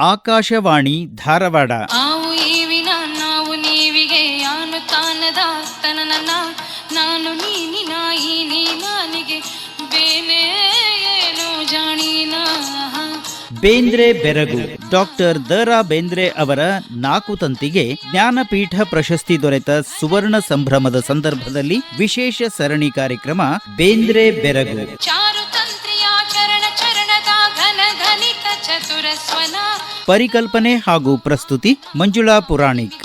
ಆಕಾಶವಾಣಿ ಧಾರವಾಡ. ಆವು ಈವಿನ ನಾವು ನೀವಿಗೆ ಯಾನು ತಾನದ ತನನನ ನಾನು ನೀನಿನ ಈ ನೀನಾನಿಗೆ ಬೇನೆ ಏನು ಜಾಣೀನ. ಬೇಂದ್ರೆ ಬೆರಗು. ಡಾಕ್ಟರ್ ದ.ರಾ. ಬೇಂದ್ರೆ ಅವರ 4 ತಂತಿಗೆ ಜ್ಞಾನಪೀಠ ಪ್ರಶಸ್ತಿ ದೊರೆತ ಸುವರ್ಣ ಸಂಭ್ರಮದ ಸಂದರ್ಭದಲ್ಲಿ ವಿಶೇಷ ಸರಣಿ ಕಾರ್ಯಕ್ರಮ ಬೇಂದ್ರೆ ಬೆರಗು. ಪರಿಕಲ್ಪನೆ ಹಾಗೂ ಪ್ರಸ್ತುತಿ ಮಂಜುಳಾ ಪುರಾಣಿಕ್.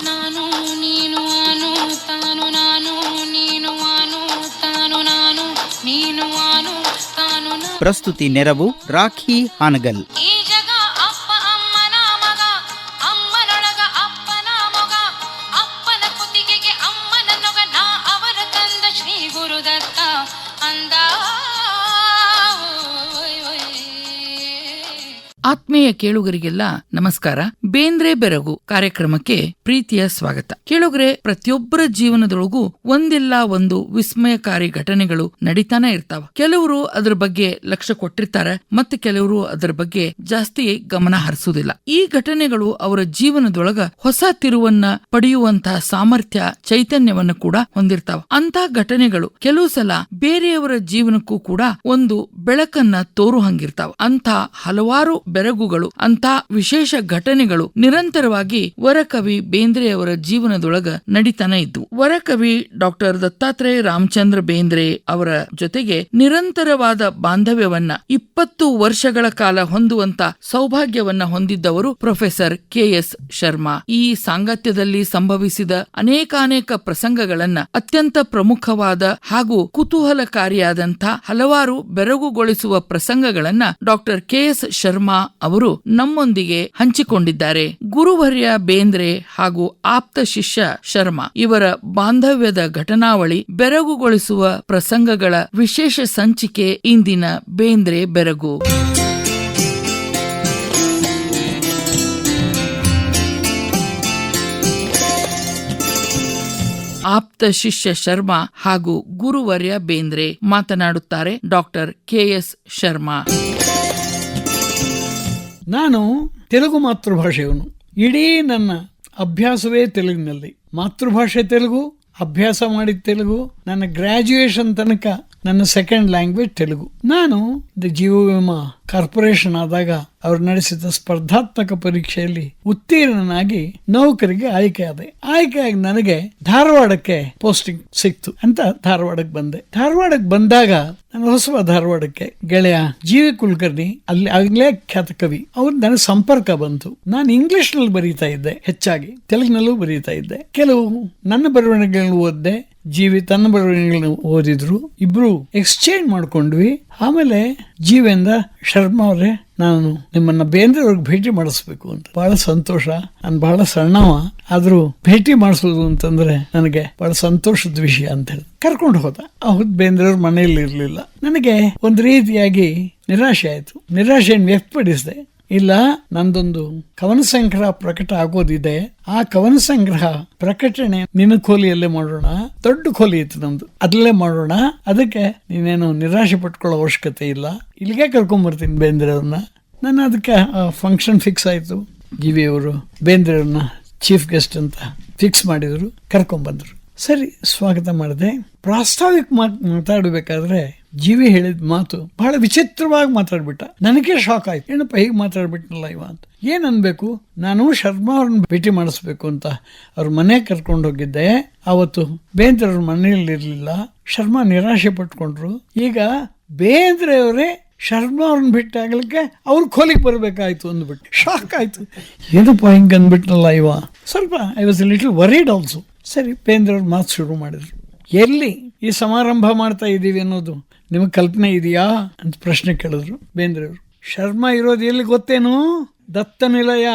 ಪ್ರಸ್ತುತಿ ನೆರವು ರಾಖಿ ಹಾನಗಲ್. ಆತ್ಮೀಯ ಕೇಳುಗರಿಗೆಲ್ಲ ನಮಸ್ಕಾರ. ಬೇಂದ್ರೆ ಬೆರಗು ಕಾರ್ಯಕ್ರಮಕ್ಕೆ ಪ್ರೀತಿಯ ಸ್ವಾಗತ. ಕೇಳುಗರೆ, ಪ್ರತಿಯೊಬ್ಬರ ಜೀವನದೊಳಗೂ ಒಂದಿಲ್ಲ ಒಂದು ವಿಸ್ಮಯಕಾರಿ ಘಟನೆಗಳು ನಡೀತಾನೆ ಇರ್ತಾವ. ಕೆಲವರು ಅದರ ಬಗ್ಗೆ ಲಕ್ಷ್ಯ ಕೊಟ್ಟಿರ್ತಾರೆ, ಮತ್ತೆ ಕೆಲವರು ಅದರ ಬಗ್ಗೆ ಜಾಸ್ತಿ ಗಮನ ಹರಿಸುವುದಿಲ್ಲ. ಈ ಘಟನೆಗಳು ಅವರ ಜೀವನದೊಳಗ ಹೊಸ ತಿರುವನ್ನ ಪಡೆಯುವಂತಹ ಸಾಮರ್ಥ್ಯ, ಚೈತನ್ಯವನ್ನು ಕೂಡ ಹೊಂದಿರ್ತಾವ. ಅಂತ ಘಟನೆಗಳು ಕೆಲವು ಸಲ ಬೇರೆಯವರ ಜೀವನಕ್ಕೂ ಕೂಡ ಒಂದು ಬೆಳಕನ್ನ ತೋರು ಹಂಗಿರ್ತಾವ. ಅಂತ ಹಲವಾರು ಬೆರಗುಗಳು, ಅಂತ ವಿಶೇಷ ಘಟನೆಗಳು ನಿರಂತರವಾಗಿ ವರಕವಿ ಬೇಂದ್ರೆಯವರ ಜೀವನದೊಳಗ ನಡೀತಾನೆ ಇದ್ವು. ವರಕವಿ ಡಾಕ್ಟರ್ ದತ್ತಾತ್ರೇಯ ರಾಮಚಂದ್ರ ಬೇಂದ್ರೆ ಅವರ ಜೊತೆಗೆ ನಿರಂತರವಾದ ಬಾಂಧವ್ಯವನ್ನ 20 ವರ್ಷಗಳ ಕಾಲ ಹೊಂದುವಂತ ಸೌಭಾಗ್ಯವನ್ನ ಹೊಂದಿದ್ದವರು ಪ್ರೊಫೆಸರ್ ಕೆ.ಎಸ್. ಶರ್ಮಾ. ಈ ಸಾಂಗತ್ಯದಲ್ಲಿ ಸಂಭವಿಸಿದ ಅನೇಕಾನೇಕ ಪ್ರಸಂಗಗಳನ್ನ, ಅತ್ಯಂತ ಪ್ರಮುಖವಾದ ಹಾಗೂ ಕುತೂಹಲಕಾರಿಯಾದಂಥ ಹಲವಾರು ಬೆರಗುಗೊಳಿಸುವ ಪ್ರಸಂಗಗಳನ್ನ ಡಾಕ್ಟರ್ ಕೆ.ಎಸ್. ಶರ್ಮಾ ಅವರು ನಮ್ಮೊಂದಿಗೆ ಹಂಚಿಕೊಂಡಿದ್ದಾರೆ. ಗುರುವರ್ಯ ಬೇಂದ್ರೆ ಹಾಗೂ ಆಪ್ತ ಶಿಷ್ಯ ಶರ್ಮಾ ಇವರ ಬಾಂಧವ್ಯದ ಘಟನಾವಳಿ, ಬೆರಗುಗೊಳಿಸುವ ಪ್ರಸಂಗಗಳ ವಿಶೇಷ ಸಂಚಿಕೆ ಇಂದಿನ ಬೇಂದ್ರೆ ಬೆರಗು. ಆಪ್ತ ಶಿಷ್ಯ ಶರ್ಮಾ ಹಾಗೂ ಗುರುವರ್ಯ ಬೇಂದ್ರೆ ಮಾತನಾಡುತ್ತಾರೆ. Doctor K S. ಶರ್ಮಾ. ನಾನು ತೆಲುಗು ಮಾತೃಭಾಷೆಯವನು. ಇಡೀ ನನ್ನ ಅಭ್ಯಾಸವೇ ತೆಲುಗಿನಲ್ಲಿ. ಮಾತೃಭಾಷೆ ತೆಲುಗು, ಅಭ್ಯಾಸ ಮಾಡಿದ ತೆಲುಗು. ನನ್ನ ಗ್ರಾಜ್ಯುಯೇಷನ್ ತನಕ ನನ್ನ ಸೆಕೆಂಡ್ ಲ್ಯಾಂಗ್ವೇಜ್ ತೆಲುಗು. ನಾನು ಜೀವ ವಿಮಾ ಕಾರ್ಪೊರೇಷನ್ ಆದಾಗ ಅವರು ನಡೆಸಿದ ಸ್ಪರ್ಧಾತ್ಮಕ ಪರೀಕ್ಷೆಯಲ್ಲಿ ಉತ್ತೀರ್ಣನಾಗಿ ನೌಕರಿಗೆ ಆಯ್ಕೆಯಾದೆ. ಆಯ್ಕೆಯಾಗಿ ನನಗೆ ಧಾರವಾಡಕ್ಕೆ ಪೋಸ್ಟಿಂಗ್ ಸಿಕ್ತು ಅಂತ ಧಾರವಾಡಕ್ಕೆ ಬಂದೆ. ಧಾರವಾಡಕ್ಕೆ ಬಂದಾಗ ನಾನು ಹೊಸ ಧಾರವಾಡಕ್ಕೆ ಗೆಳೆಯ ಜಿ.ವಿ. ಕುಲಕರ್ಣಿ, ಅಲ್ಲಿ ಆಗ್ಲೇ ಖ್ಯಾತ ಕವಿ, ಅವ್ರು ನನಗೆ ಸಂಪರ್ಕ ಬಂತು. ನಾನು ಇಂಗ್ಲಿಷ್ ನಲ್ಲಿ ಬರೀತಾ ಇದ್ದೆ, ಹೆಚ್ಚಾಗಿ ತೆಲುಗಿನಲ್ಲೂ ಬರೀತಾ ಇದ್ದೆ. ಕೆಲವು ನನ್ನ ಬರವಣಿಗೆಗಳನ್ನು ಓದಿದೆ, ಜೀವಿ ತನ್ನ ಬರವಣಿಗೆಗಳನ್ನು ಓದಿದ್ರು. ಇಬ್ರು ಎಕ್ಸ್ಚೇಂಜ್ ಮಾಡ್ಕೊಂಡ್ವಿ. ಆಮೇಲೆ ಜೀವಿಯಿಂದ ಶರ್ಮಾ ಅವರೇ, ನಾನು ನಿಮ್ಮನ್ನ ಬೇಂದ್ರೆ ಅವ್ರಿಗೆ ಭೇಟಿ ಮಾಡಿಸ್ಬೇಕು ಅಂತ. ಬಹಳ ಸಂತೋಷ. ನಾನು ಬಹಳ ಸಣ್ಣವ, ಆದ್ರೂ ಭೇಟಿ ಮಾಡಿಸೋದು ಅಂತಂದ್ರೆ ನನಗೆ ಬಹಳ ಸಂತೋಷದ ವಿಷಯ ಅಂತ ಹೇಳಿ ಕರ್ಕೊಂಡು ಹೋದ. ಹೌದು, ಬೇಂದ್ರೆ ಅವ್ರ ಮನೆಯಲ್ಲಿ ಇರ್ಲಿಲ್ಲ. ನನಗೆ ಒಂದು ರೀತಿಯಾಗಿ ನಿರಾಶೆ ಆಯ್ತು. ನಿರಾಶೆಯನ್ನು ವ್ಯಕ್ತಪಡಿಸಿದೆ. ಇಲ್ಲ, ನಂದೊಂದು ಕವನ ಸಂಗ್ರಹ ಪ್ರಕಟ ಆಗೋದಿದೆ. ಆ ಕವನ ಸಂಗ್ರಹ ಪ್ರಕಟಣೆ ನಿನ್ನ ಕೋಲಿಯಲ್ಲೇ ಮಾಡೋಣ. ದೊಡ್ಡ ಕೋಲಿ ಇತ್ತು ನಮ್ದು, ಅದ್ರಲ್ಲೇ ಮಾಡೋಣ. ಅದಕ್ಕೆ ನೀನೇನು ನಿರಾಶೆ ಪಟ್ಕೊಳ್ಳೋ ಅವಶ್ಯಕತೆ ಇಲ್ಲ. ಇಲ್ಲಿಗೆ ಕರ್ಕೊಂಡ್ಬರ್ತೀನಿ ಬೇಂದ್ರೆ ಅವ್ರನ್ನ. ನಾನು ಅದಕ್ಕೆ ಫಂಕ್ಷನ್ ಫಿಕ್ಸ್ ಆಯ್ತು. ಜಿ.ವಿ. ಅವರು ಬೇಂದ್ರೆ ಅವ್ರನ್ನ ಚೀಫ್ ಗೆಸ್ಟ್ ಅಂತ ಫಿಕ್ಸ್ ಮಾಡಿದ್ರು, ಕರ್ಕೊಂಡ್ಬಂದ್ರು. ಸರಿ, ಸ್ವಾಗತ ಮಾಡಿದೆ. ಪ್ರಾಸ್ತಾವಿಕ ಮಾತಾಡಬೇಕಾದ್ರೆ ಜೀವಿ ಹೇಳಿದ ಮಾತು ಬಹಳ ವಿಚಿತ್ರವಾಗಿ ಮಾತಾಡ್ಬಿಟ್ಟ. ನನಗೆ ಶಾಕ್ ಆಯ್ತು. ಏನಪ್ಪ ಹೀಗೆ ಮಾತಾಡ್ಬಿಟ್ನಲ್ಲ ಇವ ಅಂತ. ಏನ್ ಅನ್ಬೇಕು? ನಾನು ಶರ್ಮಾ ಅವ್ರನ್ನ ಭೇಟಿ ಮಾಡಿಸ್ಬೇಕು ಅಂತ ಅವ್ರ ಮನೆ ಕರ್ಕೊಂಡು ಹೋಗಿದ್ದೆ. ಅವತ್ತು ಬೇಂದ್ರೆ ಅವ್ರ ಮನೆಯಲ್ಲಿ ಇರ್ಲಿಲ್ಲ. ಶರ್ಮಾ ನಿರಾಶೆ ಪಟ್ಕೊಂಡ್ರು. ಈಗ ಬೇಂದ್ರೆ ಅವರೇ ಶರ್ಮಾ ಅವ್ರನ್ನ ಬಿಟ್ಟಾಗ್ಲಿಕ್ಕೆ ಅವ್ರ ಕೋಲಿಗೆ ಬರ್ಬೇಕಾಯ್ತು ಅಂದ್ಬಿಟ್ಟು ಶಾಕ್ ಆಯ್ತು. ಏನಪ್ಪ ಹಿಂಗೆ ಅಂದ್ಬಿಟ್ನಲ್ಲ ಇವ. ಸ್ವಲ್ಪ I was little worried also. ಸರಿ, ಬೇಂದ್ರೆ ಅವ್ರ ಮಾತು ಶುರು ಮಾಡಿದ್ರು. ಎಲ್ಲಿ ಈ ಸಮಾರಂಭ ಮಾಡ್ತಾ ಇದ್ದೀವಿ ಅನ್ನೋದು ನಿಮಗೆ ಕಲ್ಪನೆ ಇದೆಯಾ ಅಂತ ಪ್ರಶ್ನೆ ಕೇಳಿದ್ರು ಬೇಂದ್ರೆ ಅವರು. ಶರ್ಮಾ ಇರೋದು ಎಲ್ಲಿ ಗೊತ್ತೇನು? ದತ್ತ ನಿಲಯ.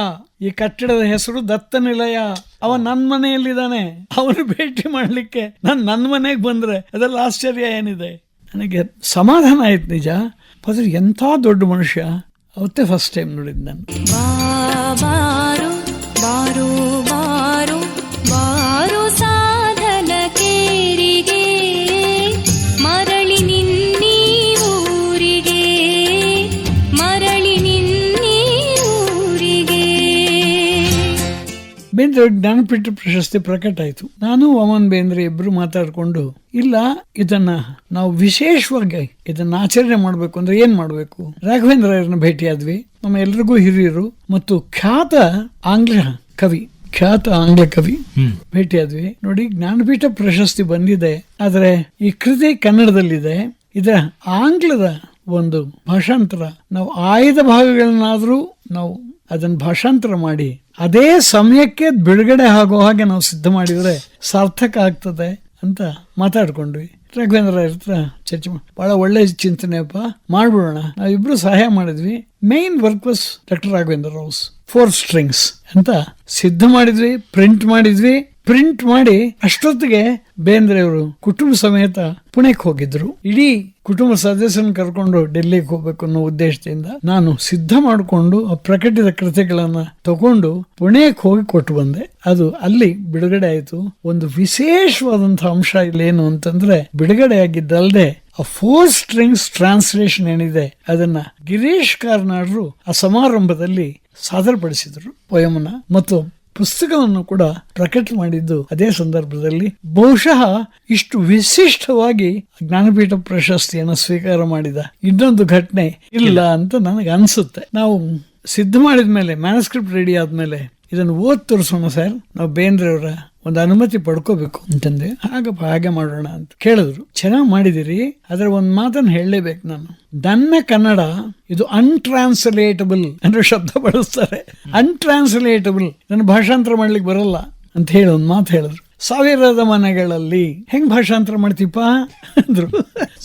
ಈ ಕಟ್ಟಡದ ಹೆಸರು ದತ್ತ ನಿಲಯ. ಅವ ನನ್ನ ಮನೆಯಲ್ಲಿದ್ದಾನೆ. ಅವನು ಭೇಟಿ ಮಾಡ್ಲಿಕ್ಕೆ ನನ್ನ ಮನೆಗೆ ಬಂದ್ರೆ ಅದೆಲ್ಲ ಆಶ್ಚರ್ಯ ಏನಿದೆ? ನನಗೆ ಸಮಾಧಾನ ಆಯ್ತು ನಿಜ. ಆದ್ರೆ ಎಂಥ ದೊಡ್ಡ ಮನುಷ್ಯ. ಅವತ್ತೇ ಫಸ್ಟ್ ಟೈಮ್ ನೋಡಿದ್ ನಾನು. ಬಾರು ಬಾರು ಬಾರು ಬಾರು ಸಾಧನ ಕೇರಿಗೆ ಮರಳಿ ನಿನ್ನೀ ಊರಿಗೆ ಮರಳಿ ನಿನ್ನೀ ಊರಿಗೆ. ಬೇಂದ್ರೆ ಜ್ಞಾನಪೀಠ ಪ್ರಶಸ್ತಿ ಪ್ರಕಟ ಆಯ್ತು. ನಾನು ವಾಮನ್ ಬೇಂದ್ರೆ ಇಬ್ರು ಮಾತಾಡ್ಕೊಂಡು, ಇಲ್ಲ ಇದನ್ನ ನಾವು ವಿಶೇಷವಾಗಿ ಇದನ್ನ ಆಚರಣೆ ಮಾಡ್ಬೇಕು ಅಂದ್ರೆ ಏನ್ ಮಾಡ್ಬೇಕು. ರಾಘವೇಂದ್ರ ರಾಯರನ್ನ ಭೇಟಿಯಾದ್ವಿ, ನಮ್ಮ ಎಲ್ರಿಗೂ ಹಿರಿಯರು ಮತ್ತು ಖ್ಯಾತ ಆಂಗ್ಲ ಕವಿ ಭೇಟಿಯಾದ್ವಿ. ನೋಡಿ, ಜ್ಞಾನಪೀಠ ಪ್ರಶಸ್ತಿ ಬಂದಿದೆ, ಆದ್ರೆ ಈ ಕೃತಿ ಕನ್ನಡದಲ್ಲಿದೆ. ಇದರ ಆಂಗ್ಲದ ಒಂದು ಭಾಷಾಂತರ ನಾವು ಆಯ್ದ ಭಾಗಗಳನ್ನಾದ್ರೂ ನಾವು ಅದನ್ನ ಭಾಷಾಂತರ ಮಾಡಿ ಅದೇ ಸಮಯಕ್ಕೆ ಬಿಡುಗಡೆ ಆಗೋ ಹಾಗೆ ನಾವು ಸಿದ್ಧ ಮಾಡಿದ್ರೆ ಸಾರ್ಥಕ ಆಗ್ತದೆ ಅಂತ ಮಾತಾಡ್ಕೊಂಡ್ವಿ. ರಾಘವೇಂದ್ರ ಹತ್ರ ಚರ್ಚೆ ಬಹಳ ಒಳ್ಳೆ ಚಿಂತನೆಯಪ್ಪ, ಮಾಡ್ಬಿಡೋಣ. ನಾವಿಬ್ರು ಸಹಾಯ ಮಾಡಿದ್ವಿ. Main work was doctor Raghavendra Rouse 4 strings ಅಂತ ಸಿದ್ಧ ಮಾಡಿದ್ವಿ, ಪ್ರಿಂಟ್ ಮಾಡಿ ಅಷ್ಟೊತ್ತಿಗೆ ಬೇಂದ್ರೆ ಅವರು ಕುಟುಂಬ ಸಮೇತ ಪುಣೆಗೆ ಹೋಗಿದ್ರು. ಇಡೀ ಕುಟುಂಬ ಸದಸ್ಯರನ್ನು ಕರ್ಕೊಂಡು ಡೆಲ್ಲಿಗೆ ಹೋಗ್ಬೇಕು ಅನ್ನೋ ಉದ್ದೇಶದಿಂದ ನಾನು ಸಿದ್ಧ ಮಾಡಿಕೊಂಡು ಆ ಪ್ರಕಟಿತ ಕೃತಿಗಳನ್ನ ತಗೊಂಡು ಪುಣೆಗೆ ಹೋಗಿ ಕೊಟ್ಟು ಬಂದೆ. ಅದು ಅಲ್ಲಿ ಬಿಡುಗಡೆ ಆಯ್ತು. ಒಂದು ವಿಶೇಷವಾದಂತಹ ಅಂಶ ಇಲ್ಲೇನು ಅಂತಂದ್ರೆ, ಬಿಡುಗಡೆ ಆಗಿದ್ದಲ್ಲದೆ ಆ 4 strings ಟ್ರಾನ್ಸ್ಲೇಷನ್ ಏನಿದೆ ಅದನ್ನ ಗಿರೀಶ್ ಕಾರ್ನಾಡ್ರು ಆ ಸಮಾರಂಭದಲ್ಲಿ ಸಾದರಪಡಿಸಿದ್ರು ಪೊಯಮನ ಮತ್ತು ಪುಸ್ತಕವನ್ನು ಕೂಡ ಪ್ರಕಟ ಮಾಡಿದ್ದು ಅದೇ ಸಂದರ್ಭದಲ್ಲಿ. ಬಹುಶಃ ಇಷ್ಟು ವಿಶಿಷ್ಟವಾಗಿ ಜ್ಞಾನಪೀಠ ಪ್ರಶಸ್ತಿಯನ್ನು ಸ್ವೀಕಾರ ಮಾಡಿದ ಇನ್ನೊಂದು ಘಟನೆ ಇಲ್ಲ ಅಂತ ನನಗೆ ಅನ್ಸುತ್ತೆ. ನಾವು ಸಿದ್ಧ ಮಾಡಿದ್ಮೇಲೆ, ಮ್ಯಾನುಸ್ಕ್ರಿಪ್ಟ್ ರೆಡಿ ಆದ್ಮೇಲೆ ಇದನ್ನು ಓದ್ ತೋರಿಸೋಣ ಸರ್, ನಾವು ಬೇಂದ್ರೆ ಅವರ ಒಂದು ಅನುಮತಿ ಪಡ್ಕೋಬೇಕು ಅಂತಂದೆ. ಹಾಗೆ ಮಾಡೋಣ ಅಂತ ಕೇಳಿದ್ರು. ಚೆನ್ನಾಗಿ ಮಾಡಿದಿರಿ, ಆದ್ರೆ ಒಂದ್ ಮಾತನ್ನು ಹೇಳಲೇಬೇಕು ನಾನು. ನನ್ನ ಕನ್ನಡ ಇದು ಅನ್ಟ್ರಾನ್ಸ್ಲೇಟಬಲ್ ಅಂದ್ರೆ ಶಬ್ದ ಬಳಸ್ತಾರೆ. ಅನ್ಟ್ರಾನ್ಸ್ಲೇಟಬಲ್, ನನ್ನ ಭಾಷಾಂತರ ಮಾಡ್ಲಿಕ್ಕೆ ಬರಲ್ಲ ಅಂತ ಹೇಳಿ ಒಂದು ಮಾತು ಹೇಳಿದ್ರು. 1000 ಮನೆಗಳಲ್ಲಿ ಹೆಂಗ್ ಭಾಷಾಂತರ ಮಾಡ್ತೀಪ ಅಂದ್ರು.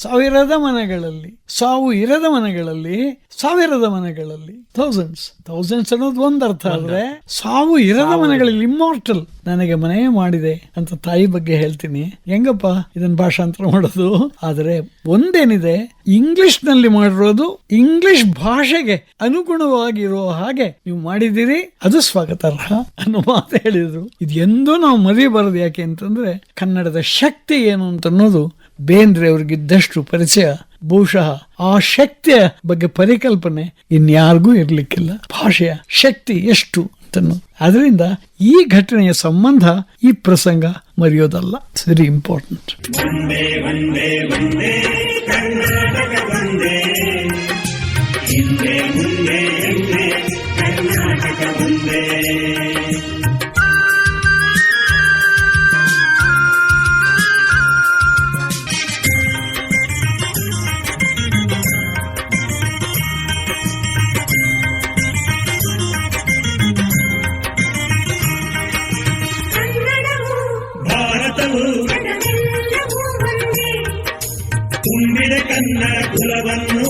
1000 ಮನೆಗಳಲ್ಲಿ, ಸಾವು ಇರದ ಮನೆಗಳಲ್ಲಿ, 1000 ಮನೆಗಳಲ್ಲಿ, ಥೌಸಂಡ್ಸ್ ಅನ್ನೋದು ಒಂದ್ ಅರ್ಥ ಆದ್ರೆ, ಸಾವು ಇರದ ಮನೆಗಳಲ್ಲಿ ಇಮ್ಮಾರ್ಟಲ್ ನನಗೆ ಮನೆ ಮಾಡಿದೆ ಅಂತ ತಾಯಿ ಬಗ್ಗೆ ಹೇಳ್ತೀನಿ. ಹೆಂಗಪ್ಪ ಇದನ್ನ ಭಾಷಾಂತರ ಮಾಡೋದು? ಆದ್ರೆ ಒಂದೇನಿದೆ, ಇಂಗ್ಲಿಷ್ ನಲ್ಲಿ ಮಾಡಿರೋದು ಇಂಗ್ಲಿಷ್ ಭಾಷೆಗೆ ಅನುಗುಣವಾಗಿರೋ ಹಾಗೆ ನೀವು ಮಾಡಿದ್ದೀರಿ, ಅದು ಸ್ವಾಗತಾರ್ಹ ಅನ್ನೋ ಮಾತು ಹೇಳಿದ್ರು. ಇದು ಎಂದೂ ನಾವು ಮರೆಯಬಾರದು. ಯಾಕೆ ಅಂತಂದ್ರೆ ಕನ್ನಡದ ಶಕ್ತಿ ಏನು ಅಂತ ಅನ್ನೋದು ಬೇಂದ್ರೆ ಅವ್ರಿಗಿದ್ದಷ್ಟು ಪರಿಚಯ ಬಹುಶಃ ಆ ಶಕ್ತಿಯ ಬಗ್ಗೆ ಪರಿಕಲ್ಪನೆ ಇನ್ಯಾರಿಗೂ ಇರ್ಲಿಕ್ಕಿಲ್ಲ. ಭಾಷೆಯ ಶಕ್ತಿ ಎಷ್ಟು ಅಂತ. ಅದರಿಂದ ಈ ಘಟನೆಯ ಸಂಬಂಧ, ಈ ಪ್ರಸಂಗ ಮರೆಯೋದಲ್ಲ. It's very important. ತುಂಬಿದ ಕನ್ನಡ ಕುಲವನ್ನು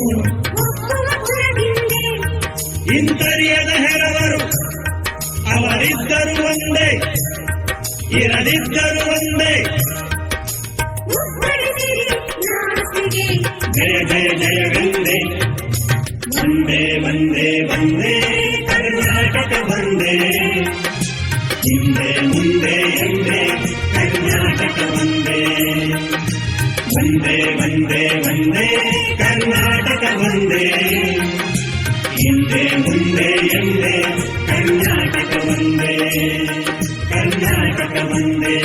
ಹಿಂತರಿಯದ ಹೆರವರು ಅವರಿದ್ದರು ಒಂದೇ, ಇರದಿದ್ದರು ಒಂದೇ. ಜಯ ಜಯ ಜಯವೆಂದೇ, ವಂದೇ ವಂದೇ ವಂದೇ ಕರ್ನಾಟಕ ವಂದೇ. ಹಿಂದೆ ಮುಂದೆ ಎಂದೇ ಕರ್ನಾಟಕ ವಂದೇ. ವಂದೇ ವಂದೇ ವಂದೇ ಕರ್ನಾಟಕ ವಂದೇ. ಹಿಂದೆ ಮುಂದೆ ಎಂದೇ ಕರ್ನಾಟಕ ವಂದೇ. ಕರ್ನಾಟಕ ವಂದೇ,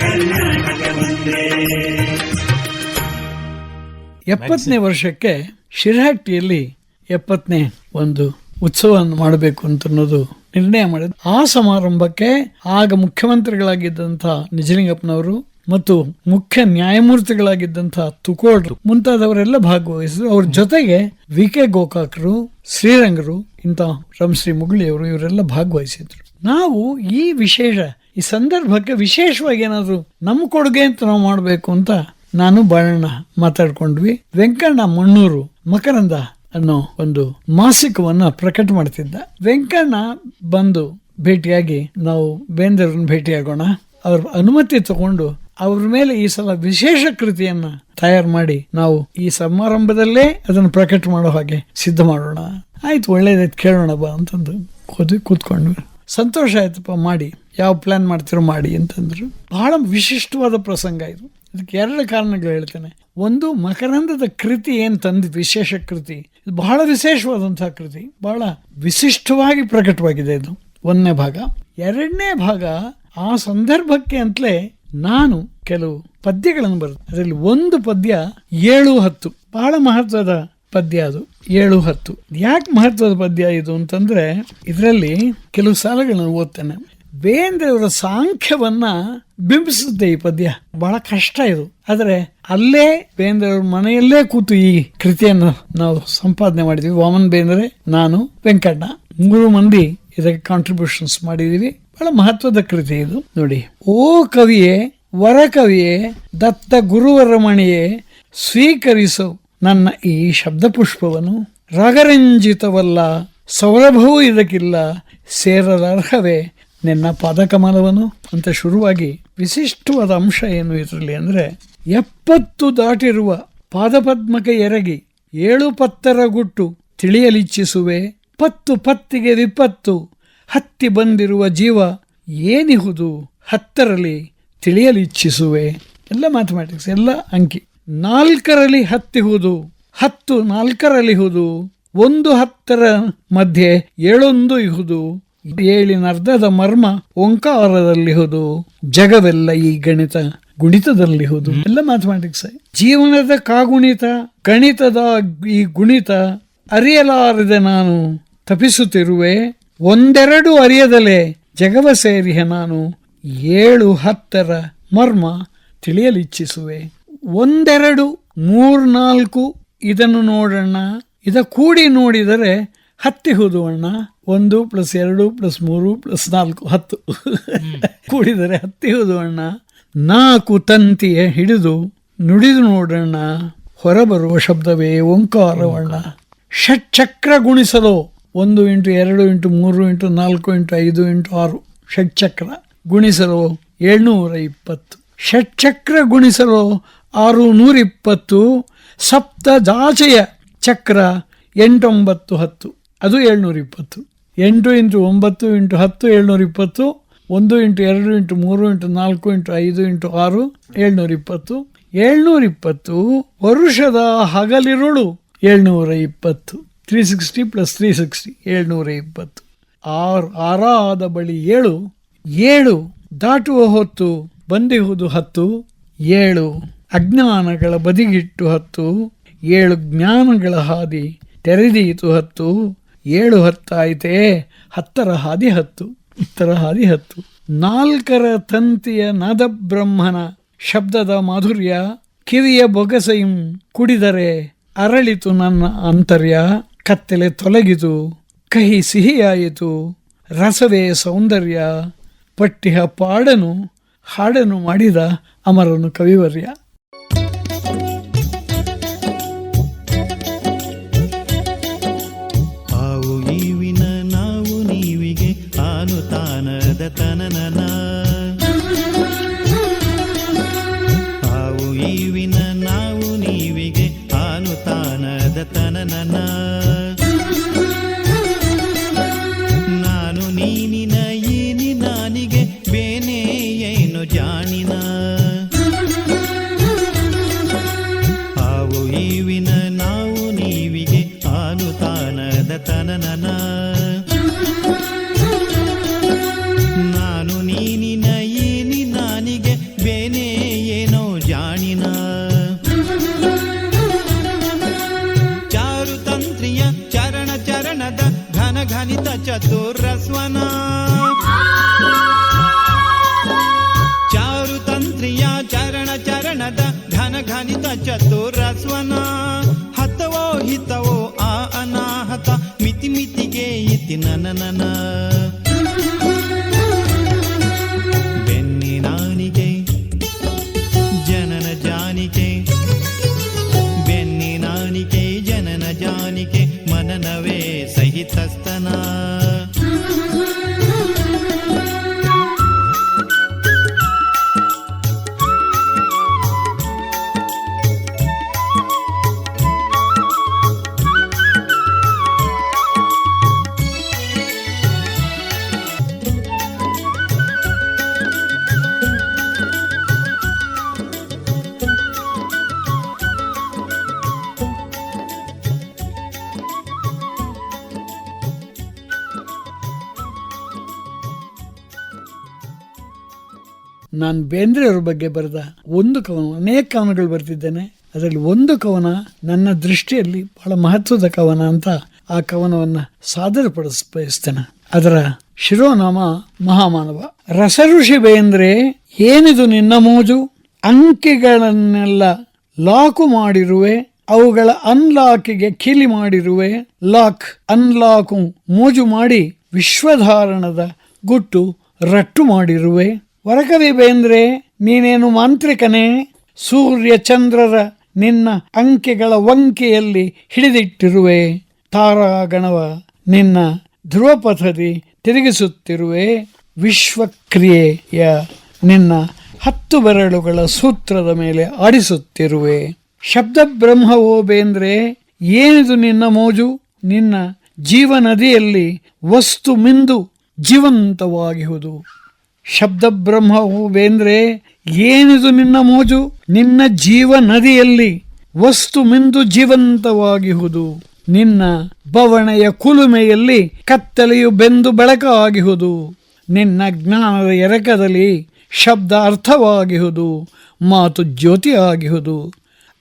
ಕರ್ನಾಟಕ ವಂದೇ. 70ನೇ ವರ್ಷಕ್ಕೆ ಶಿರಹಟ್ಟಿಯಲ್ಲಿ 70ನೇ ಒಂದು ಉತ್ಸವವನ್ನು ಮಾಡಬೇಕು ಅಂತ ಅನ್ನೋದು ನಿರ್ಣಯ ಮಾಡಿದ್ರು. ಆ ಸಮಾರಂಭಕ್ಕೆ ಆಗ ಮುಖ್ಯಮಂತ್ರಿಗಳಾಗಿದ್ದಂಥ ನಿಜಲಿಂಗಪ್ಪನವರು ಮತ್ತು ಮುಖ್ಯ ನ್ಯಾಯಮೂರ್ತಿಗಳಾಗಿದ್ದಂಥ ತುಕೋಡ್ರು ಮುಂತಾದವರೆಲ್ಲ ಭಾಗವಹಿಸಿದ್ರು. ಅವ್ರ ಜೊತೆಗೆ ವಿ.ಕೆ. ಗೋಕಾಕರು, ಶ್ರೀರಂಗರು, ಇಂಥ ರಮಶ್ರೀ ಮುಗುಳಿಯವರು, ಇವರೆಲ್ಲ ಭಾಗವಹಿಸಿದ್ರು. ನಾವು ಈ ಸಂದರ್ಭಕ್ಕೆ ವಿಶೇಷವಾಗಿ ಏನಾದ್ರು ನಮ್ಮ ಕೊಡುಗೆ ಅಂತ ನಾವು ಮಾಡಬೇಕು ಅಂತ ನಾನು ಬಾಳಣ್ಣ ಮಾತಾಡ್ಕೊಂಡ್ವಿ. ವೆಂಕಣ್ಣ ಮಣ್ಣೂರು ಮಕರಂದ ಅನ್ನೋ ಒಂದು ಮಾಸಿಕವನ್ನ ಪ್ರಕಟ ಮಾಡ್ತಿದ್ದ. ವೆಂಕಣ್ಣ ಬಂದು ಭೇಟಿಯಾಗಿ ನಾವು ಬೇಂದ್ರವ್ರನ್ನ ಭೇಟಿಯಾಗೋಣ, ಅವ್ರ ಅನುಮತಿ ತಗೊಂಡು ಅವ್ರ ಮೇಲೆ ಈ ಸಲ ವಿಶೇಷ ಕೃತಿಯನ್ನ ತಯಾರು ಮಾಡಿ ನಾವು ಈ ಸಮಾರಂಭದಲ್ಲೇ ಅದನ್ನು ಪ್ರಕಟ ಮಾಡೋ ಹಾಗೆ ಸಿದ್ಧ ಮಾಡೋಣ. ಆಯ್ತು, ಒಳ್ಳೇದಾಯ್ತು, ಕೇಳೋಣ ಬಾ ಅಂತಂದು ಕೂತ್ಕೊಂಡ್ವಿ. ಸಂತೋಷ ಆಯ್ತಪ್ಪ, ಮಾಡಿ, ಯಾವ ಪ್ಲಾನ್ ಮಾಡ್ತಿರೋ ಮಾಡಿ ಅಂತಂದ್ರು. ಬಹಳ ವಿಶಿಷ್ಟವಾದ ಪ್ರಸಂಗ ಇದು. ಇದಕ್ಕೆ 2 ಕಾರಣಗಳು ಹೇಳ್ತೇನೆ. ಒಂದು, ಮಕರಂದದ ಕೃತಿ ಏನ್ ತಂದಿದ್ದು ವಿಶೇಷ ಕೃತಿ, ಇದು ಬಹಳ ವಿಶೇಷವಾದಂತಹ ಕೃತಿ, ಬಹಳ ವಿಶಿಷ್ಟವಾಗಿ ಪ್ರಕಟವಾಗಿದೆ. ಇದು ಒಂದನೇ ಭಾಗ. ಎರಡನೇ ಭಾಗ ಆ ಸಂದರ್ಭಕ್ಕೆ ಅಂತಲೇ ನಾನು ಕೆಲವು ಪದ್ಯಗಳನ್ನು ಬರೆದು, ಅದರಲ್ಲಿ ಒಂದು ಪದ್ಯ 7-10 ಬಹಳ ಮಹತ್ವದ ಪದ್ಯ. ಅದು 7-10 ಯಾಕೆ ಮಹತ್ವದ ಪದ್ಯ ಇದು ಅಂತಂದ್ರೆ, ಇದರಲ್ಲಿ ಕೆಲವು ಸಾಲುಗಳನ್ನು ಓದ್ತೇನೆ. ಬೇಂದ್ರೆಯವರ ಸಾಂಖ್ಯವನ್ನ ಬಿಂಬಿಸುತ್ತೆ ಈ ಪದ್ಯ. ಬಹಳ ಕಷ್ಟ ಇದು, ಆದರೆ ಅಲ್ಲೇ ಬೇಂದ್ರೆಯವ್ರ ಮನೆಯಲ್ಲೇ ಕೂತು ಈ ಕೃತಿಯನ್ನು ನಾವು ಸಂಪಾದನೆ ಮಾಡಿದ್ವಿ. ವಾಮನ್ ಬೇಂದ್ರೆ, ನಾನು, ವೆಂಕಣ್ಣ 3 ಮಂದಿ ಇದಕ್ಕೆ ಕಾಂಟ್ರಿಬ್ಯೂಷನ್ಸ್ ಮಾಡಿದೀವಿ. ಬಹಳ ಮಹತ್ವದ ಕೃತಿ ಇದು. ನೋಡಿ, ಓ ಕವಿಯೇ, ವರ ಕವಿಯೇ, ದತ್ತ ಗುರುವರಮಣಿಯೇ, ಸ್ವೀಕರಿಸು ನನ್ನ ಈ ಶಬ್ದ ಪುಷ್ಪವನ್ನು. ರಾಗರಂಜಿತವಲ್ಲ, ಸೌರಭವೂ ಇದಕ್ಕಿಲ್ಲ, ಸೇರಲರ್ಹವೇ ನಿನ್ನ ಪಾದಕಮಲವನು ಅಂತ ಶುರುವಾಗಿ ವಿಶಿಷ್ಟವಾದ ಅಂಶ ಏನು ಇದರಲ್ಲಿ ಅಂದ್ರೆ, 70 ದಾಟಿರುವ ಪಾದಪದ್ಮಕ್ಕೆ ಎರಗಿ 7 ಪತ್ತರ ಗುಟ್ಟು ತಿಳಿಯಲಿಚ್ಛಿಸುವೆ. 10 ಪತ್ತಿಗೆ ವಿಪತ್ತು ಹತ್ತಿ ಬಂದಿರುವ ಜೀವ ಏನಿಹುದು 10ರಲ್ಲಿ ತಿಳಿಯಲಿಚ್ಛಿಸುವೆ. ಎಲ್ಲ ಮ್ಯಾಥಮೆಟಿಕ್ಸ್, ಎಲ್ಲ ಅಂಕಿ. 4ರಲ್ಲಿ ಹತ್ತಿಹುದು, 10 4ರಲ್ಲಿಹುದು, 1 10ರ ಮಧ್ಯೆ 7 ಇಹುದು, 7 ಮರ್ಮ ಓಂಕಾರದಲ್ಲಿಹುದು, ಜಗವೆಲ್ಲ ಈ ಗಣಿತ ಗುಣಿತದಲ್ಲಿಹುದು. ಎಲ್ಲ ಮ್ಯಾಥಮೆಟಿಕ್ಸ್. ಜೀವನದ ಕಾಗುಣಿತ, ಗಣಿತದ ಈ ಗುಣಿತ ಅರಿಯಲಾರದೆ ನಾನು ತಪಿಸುತ್ತಿರುವೆ. 1-2 ಅರಿಯದಲೆ ಜಗವ ಸೇರಿಹ ನಾನು, 7 10ರ ಮರ್ಮ ತಿಳಿಯಲಿಚ್ಛಿಸುವೆ. 1 2 3 4 ಇದನ್ನು ನೋಡೋಣ, ಇದ ಕೂಡಿ ನೋಡಿದರೆ ಹತ್ತಿಹುದು ಅಣ್ಣ. 1 + 2 + 3 + 4 10 ಕೂಡಿದರೆ ಹತ್ತಿಹುದು ಅಣ್ಣ. 4 ತಂತಿಯ ಹಿಡಿದು ನುಡಿದು ನೋಡೋಣ, ಹೊರಬರುವ ಶಬ್ದವೇ ಓಂಕಾರವಣ್ಣ. ಷಟ್ಚಕ್ರ ಗುಣಿಸಲು 1 × 2 × 3 × 4 × 5 × 6 ಷಟ್ಚಕ್ರ ಗುಣಿಸಲು 720. ಷಟ್ಚಕ್ರ ಗುಣಿಸಲು 620. ಸಪ್ತ ಜಾಚೆಯ ಚಕ್ರ 8 9 10 ಅದು 720. 8 × 9 × 10 720. 1 × 2 × 3 × 4 × 5 × 6 720. 720 ವರುಷದ ಹಗಲಿರುಳು 720. 360 + 360 720. ಆರಾದ ಬಳಿ 7 ದಾಟುವ ಹೊತ್ತು ಬಂದಿಹುದು 10. 7 ಅಜ್ಞಾನಗಳ ಬದಿಗಿಟ್ಟು 10. 7 ಜ್ಞಾನಗಳ ಹಾದಿ ತೆರೆದೀತು 10. 7 10 10ರ ಹಾದಿ 10. 10ರ ಹಾದಿ 10. 4ರ ತಂತಿಯ ನಾದ ಬ್ರಹ್ಮನ ಶಬ್ದದ ಮಾಧುರ್ಯ ಕಿವಿಯ ಬೊಗಸೆಯಂ ಕುಡಿದರೆ ಅರಳಿತು ನನ್ನ ಅಂತರ್ಯ. ಕತ್ತಲೆ ತೊಲಗಿತು, ಕಹಿ ಸಿಹಿಯಾಯಿತು, ರಸವೇ ಸೌಂದರ್ಯ, ಪಟ್ಟಿಹ ಹಾಡನು ಮಾಡಿದ ಅಮರನು ಕವಿವರ್ಯ. ಆವು ಈವಿನ ನಾವು ನೀವಿಗೆ ಆನು ತಾನದ ತನನನ. ಆವು ಈವಿನ ನಾವು ನೀವಿಗೆ ಆನು ತಾನದ ತನನನ. ನಾನು ನೀನಿನ ಈನಿ ನಾನಿಗೆ ಬೇನೆ ಏನು ಜಾಣಿನ. ಆವು ಈವಿನ ನಾವು ನೀವಿಗೆ ಆನು ತಾನದ ತನನನ. ನಾನು ನೀನಿನ ಈನಿ ನಾನಿಗೆ ಬೇನೆ ಏನೋ ಜಾಣಿನ. ಚಾರುತಂತ್ರಿಯ ಚರಣ ಚರಣದ ಘನ ಘನಿತ ಚತುರಸ್ವನ. ಚಾರುತಂತ್ರಿಯ ಚರಣ ಚರಣದ ಘನ ಘನಿತ ಚತುರಸ್ವನ. ಹತವೋ ಹಿತವೋ ಆ ಅನಾಹತ ಮಿತಿ ಮಿತಿಗೆ ಇತಿ ನನನನ. ಬೆನ್ನಿನಾನಿಗೆ ಜನನ ಜಾನಿಕೆ, ಬೆನ್ನಿನಾನಿಕೆ ಜನನ ಜಾನಿಕೆ, ಮನನವೇ ಸಹಿತಸ್ತನ. ನಾನು ಬೇಂದ್ರೆಯವ್ರ ಬಗ್ಗೆ ಬರೆದ ಒಂದು ಕವನ, ಅನೇಕ ಕವನಗಳು ಬರ್ತಿದ್ದೇನೆ, ಅದರಲ್ಲಿ ಒಂದು ಕವನ ನನ್ನ ದೃಷ್ಟಿಯಲ್ಲಿ ಬಹಳ ಮಹತ್ವದ ಕವನ ಅಂತ ಆ ಕವನವನ್ನು ಸಾದರಪಡಿಸ ಬಯಸ್ತೇನೆ. ಅದರ ಶಿರೋನಾಮ ಮಹಾಮಾನವ. ರಸಋಷಿ ಬೇಂದ್ರೆ, ಏನಿದು ನಿನ್ನ ಮೋಜು, ಅಂಕಿಗಳನ್ನೆಲ್ಲ ಲಾಕು ಮಾಡಿರುವೆ, ಅವುಗಳ ಅನ್ಲಾಕಿಗೆ ಕಿಲಿ ಮಾಡಿರುವೆ, ಲಾಕ್ ಅನ್ಲಾಕು ಮೋಜು ಮಾಡಿ ವಿಶ್ವಧಾರಣದ ಗುಟ್ಟು ರಟ್ಟು ಮಾಡಿರುವೆ. ವರಕವಿ ಬೇಂದ್ರೆ, ನೀನೇನು ಮಾಂತ್ರಿಕನೇ, ಸೂರ್ಯ ಚಂದ್ರರ ನಿನ್ನ ಅಂಕೆಗಳ ವಂಕೆಯಲ್ಲಿ ಹಿಡಿದಿಟ್ಟಿರುವೆ, ತಾರಾಗಣವ ನಿನ್ನ ಧ್ರುವಪಥದಿ ತಿರುಗಿಸುತ್ತಿರುವೆ, ವಿಶ್ವಕ್ರಿಯೆಯ ನಿನ್ನ 10 ಬೆರಳುಗಳ ಸೂತ್ರದ ಮೇಲೆ ಆಡಿಸುತ್ತಿರುವೆ. ಶಬ್ದ ಬ್ರಹ್ಮವೋ ಬೇಂದ್ರೆ, ಏನಿದು ನಿನ್ನ ಮೋಜು, ನಿನ್ನ ಜೀವನದಿಯಲ್ಲಿ ವಸ್ತು ಮಿಂದು ಜೀವಂತವಾಗಿಹುದು. ಶಬ್ದ ಬ್ರಹ್ಮವೋ ಬೇಂದ್ರೆ, ಏನಿದು ನಿನ್ನ ಮೋಜು, ನಿನ್ನ ಜೀವ ನದಿಯಲ್ಲಿ ವಸ್ತು ಮಿಂದು ಜೀವಂತವಾಗಿಹುದು. ನಿನ್ನ ಬವಣೆಯ ಕುಲುಮೆಯಲ್ಲಿ ಕತ್ತಲೆಯು ಬೆಂದು ಬೆಳಕಾಗಿಹುದು. ನಿನ್ನ ಜ್ಞಾನದ ಎರಕದಲ್ಲಿ ಶಬ್ದ ಅರ್ಥವಾಗಿಹುದು, ಮಾತು ಜ್ಯೋತಿ ಆಗಿಹುದು.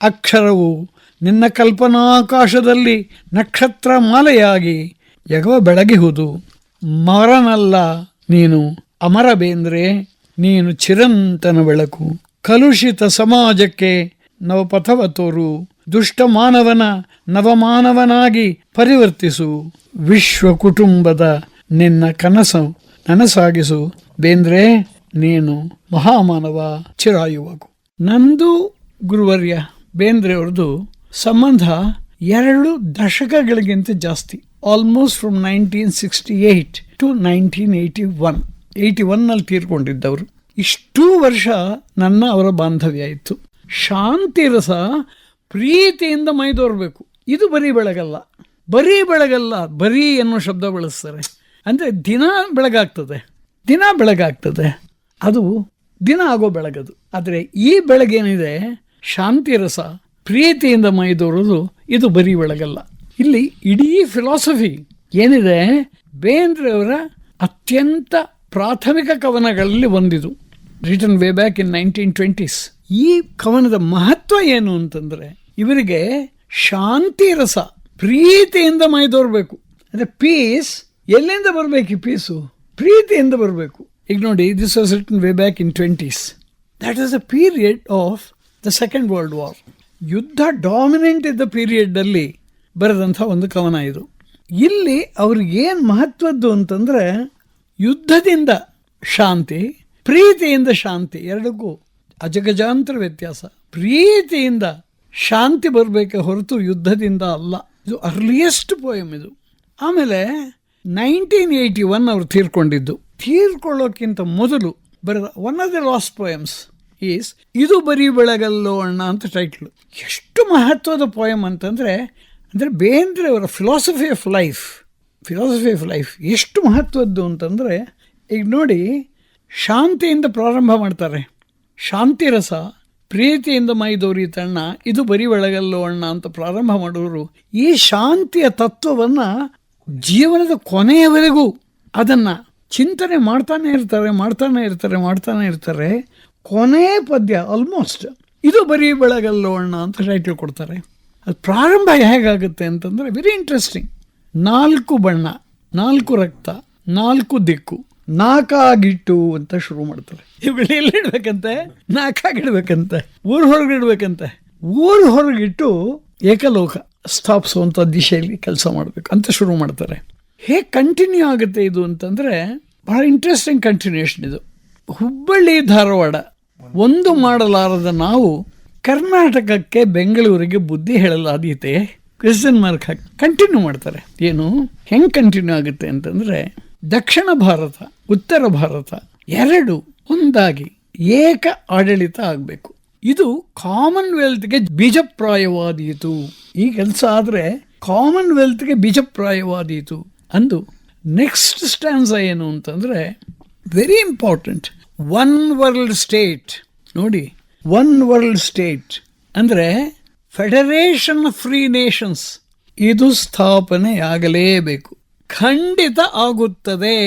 ಅಕ್ಷರವು ನಿನ್ನ ಕಲ್ಪನಾಕಾಶದಲ್ಲಿ ನಕ್ಷತ್ರ ಮಾಲೆಯಾಗಿ ಯಗವ ಬೆಳಗಿಹುದು. ಮರನಲ್ಲ ನೀನು ಅಮರ ಬೇಂದ್ರೆ, ನೀನು ಚಿರಂತನ ಬೆಳಕು. ಕಲುಷಿತ ಸಮಾಜಕ್ಕೆ ನವಪಥವ ತೋರು, ದುಷ್ಟ ಮಾನವನ ನವಮಾನವನಾಗಿ ಪರಿವರ್ತಿಸು. ವಿಶ್ವ ಕುಟುಂಬದ ನಿನ್ನ ಕನಸು ನನಸಾಗಿಸು. ಬೇಂದ್ರೆ, ನೀನು ಮಹಾಮಾನವ, ಚಿರಾಯುವಾಗು. ನಂದು ಗುರುವರ್ಯ ಬೇಂದ್ರೆ ಅವ್ರದ್ದು ಸಂಬಂಧ 2 ದಶಕಗಳಿಗಿಂತ ಜಾಸ್ತಿ. Almost from 1968 to 1981. 81ನಲ್ಲಿ ತೀರ್ಕೊಂಡಿದ್ದವರು. ಇಷ್ಟೂ ವರ್ಷ ನನ್ನ ಅವರ ಬಾಂಧವ್ಯ ಇತ್ತು. ಶಾಂತಿ ರಸ ಪ್ರೀತಿಯಿಂದ ಮೈದೋರ್ಬೇಕು. ಇದು ಬರೀ ಬೆಳಗಲ್ಲ, ಬರೀ ಬೆಳಗಲ್ಲ, ಬರೀ ಅನ್ನೋ ಶಬ್ದ ಬಳಸ್ತಾರೆ. ಅಂದರೆ ದಿನ ಬೆಳಗಾಗ್ತದೆ, ಅದು ದಿನ ಆಗೋ ಬೆಳಗದು. ಆದರೆ ಈ ಬೆಳಗೇನಿದೆ ಶಾಂತಿ ರಸ ಪ್ರೀತಿಯಿಂದ ಮೈದೋರೋದು, ಇದು ಬರೀ ಬೆಳಗಲ್ಲ. ಇಲ್ಲಿ ಇಡೀ ಫಿಲಾಸಫಿ ಏನಿದೆ ಬೇಂದ್ರೆ ಅವರ ಅತ್ಯಂತ ಪ್ರಾಥಮಿಕ ಕವನಗಳಲ್ಲಿ ಒಂದಿದು, written way back in 1920s. ಈ ಕವನದ ಮಹತ್ವ ಏನು ಅಂತಂದ್ರೆ, ಇವರಿಗೆ ಶಾಂತಿ ರಸ ಪ್ರೀತಿಯಿಂದ ಮೈದೋರ್ಬೇಕು. ಅಂದ್ರೆ ಪೀಸ್ ಎಲ್ಲಿಂದ ಬರಬೇಕು? ಈ ಪೀಸು ಪ್ರೀತಿಯಿಂದ ಬರಬೇಕು. ಈಗ ನೋಡಿ, this was return way back in 20s. That is the period of the second world war. ಯುದ್ಧ ಡಾಮಿನೆಂಟ್ ಇದ್ದ ಪೀರಿಯಡ್ ಅಲ್ಲಿ ಬರೆದಂಥ ಒಂದು ಕವನ ಇದು. ಇಲ್ಲಿ ಅವ್ರಿಗೇನು ಮಹತ್ವದ್ದು ಅಂತಂದ್ರೆ, ಯುದ್ಧದಿಂದ ಶಾಂತಿ, ಪ್ರೀತಿಯಿಂದ ಶಾಂತಿ, ಎರಡಕ್ಕೂ ಅಜಗಜಾಂತರ ವ್ಯತ್ಯಾಸ. ಪ್ರೀತಿಯಿಂದ ಶಾಂತಿ ಬರಬೇಕೆ ಹೊರತು ಯುದ್ಧದಿಂದ ಅಲ್ಲ. ಇದು ಅರ್ಲಿಯೆಸ್ಟ್ ಪೋಯಮ್ ಇದು. ಆಮೇಲೆ 1981 ಅವರು ತೀರ್ಕೊಂಡಿದ್ದು. ತೀರ್ಕೊಳ್ಳೋಕ್ಕಿಂತ ಮೊದಲು ಬರೆದ one of the last poems is ಇದು ಬರೀ ಬೆಳಗಲ್ಲೋ ಅಣ್ಣ ಅಂತ ಟೈಟ್ಲು. ಎಷ್ಟು ಮಹತ್ವದ ಪೋಯಮ್ ಅಂತಂದರೆ, ಅಂದರೆ ಬೇಂದ್ರೆ ಅವರ ಫಿಲಾಸಫಿ ಆಫ್ ಲೈಫ್ ಎಷ್ಟು ಮಹತ್ವದ್ದು ಅಂತಂದರೆ, ಈಗ ನೋಡಿ, ಶಾಂತಿಯಿಂದ ಪ್ರಾರಂಭ ಮಾಡ್ತಾರೆ. ಶಾಂತಿ ರಸ ಪ್ರೀತಿಯಿಂದ ಮೈದೋರಿತಣ್ಣ, ಇದು ಬರೀ ಬೆಳಗಲ್ಲೋ ಅಣ್ಣ ಅಂತ ಪ್ರಾರಂಭ ಮಾಡೋರು ಈ ಶಾಂತಿಯ ತತ್ವವನ್ನು ಜೀವನದ ಕೊನೆಯವರೆಗೂ ಅದನ್ನು ಚಿಂತನೆ ಮಾಡ್ತಾನೆ ಇರ್ತಾರೆ. ಕೊನೆ ಪದ್ಯ ಆಲ್ಮೋಸ್ಟ್ ಇದು ಬರೀ ಬೆಳಗಲ್ಲೋ ಅಣ್ಣ ಅಂತ ಟೈಟಲ್ ಕೊಡ್ತಾರೆ. ಅದು ಪ್ರಾರಂಭ ಹೇಗಾಗುತ್ತೆ ಅಂತಂದರೆ ವೆರಿ ಇಂಟ್ರೆಸ್ಟಿಂಗ್. 4 ಬಣ್ಣ, 4 ರಕ್ತ, 4 ದಿಕ್ಕು, ನಾಕಾಗಿಟ್ಟು ಅಂತ ಶುರು ಮಾಡ್ತಾರೆ. ಇವುಗಳು ಎಲ್ಲಿಡ್ಬೇಕಂತೆ? ನಾಕಾಗಿಡ್ಬೇಕಂತೆ, ಊರು ಹೊರಗಿಟ್ಟು ಏಕಲೋಕ ಸ್ಥಾಪಿಸುವಂಥ ದಿಶೆಯಲ್ಲಿ ಕೆಲಸ ಮಾಡಬೇಕು ಅಂತ ಶುರು ಮಾಡ್ತಾರೆ. ಹೇಗೆ ಕಂಟಿನ್ಯೂ ಆಗುತ್ತೆ ಇದು ಅಂತಂದರೆ ಬಹಳ ಇಂಟ್ರೆಸ್ಟಿಂಗ್ ಕಂಟಿನ್ಯೂಷನ್ ಇದು. ಹುಬ್ಬಳ್ಳಿ ಧಾರವಾಡ ಒಂದು ಮಾಡಲಾರದ ನಾವು ಕರ್ನಾಟಕಕ್ಕೆ ಬೆಂಗಳೂರಿಗೆ ಬುದ್ಧಿ ಹೇಳಲಾದೀತೆ ಕ್ವೆಶ್ಚನ್ ಮಾರ್ಕ್ ಹಾಕಿ ಕಂಟಿನ್ಯೂ ಮಾಡ್ತಾರೆ. ಏನು ಹೆಂಗೆ ಕಂಟಿನ್ಯೂ ಆಗುತ್ತೆ ಅಂತಂದರೆ, ದಕ್ಷಿಣ ಭಾರತ ಉತ್ತರ ಭಾರತ ಎರಡು ಒಂದಾಗಿ ಏಕ ಆಡಳಿತ ಆಗಬೇಕು. ಇದು ಕಾಮನ್ವೆಲ್ತ್ಗೆ ಬೀಜಪ್ರಾಯವಾದೀತು. ಈ ಕೆಲಸ ಆದರೆ ಕಾಮನ್ವೆಲ್ತ್ಗೆ ಬೀಜಪ್ರಾಯವಾದೀತು ಅಂದು ನೆಕ್ಸ್ಟ್ ಸ್ಟ್ಯಾನ್ಸ ಏನು ಅಂತಂದರೆ very important, one world state. ನೋಡಿ, ಒನ್ ವರ್ಲ್ಡ್ ಸ್ಟೇಟ್ ಅಂದರೆ ಫೆಡರೇಷನ್ ಆಫ್ ಫ್ರೀ ನೇಷನ್ಸ್, ಇದು ಸ್ಥಾಪನೆಯಾಗಲೇಬೇಕು, ಖಂಡಿತ ಆಗುತ್ತದೆ.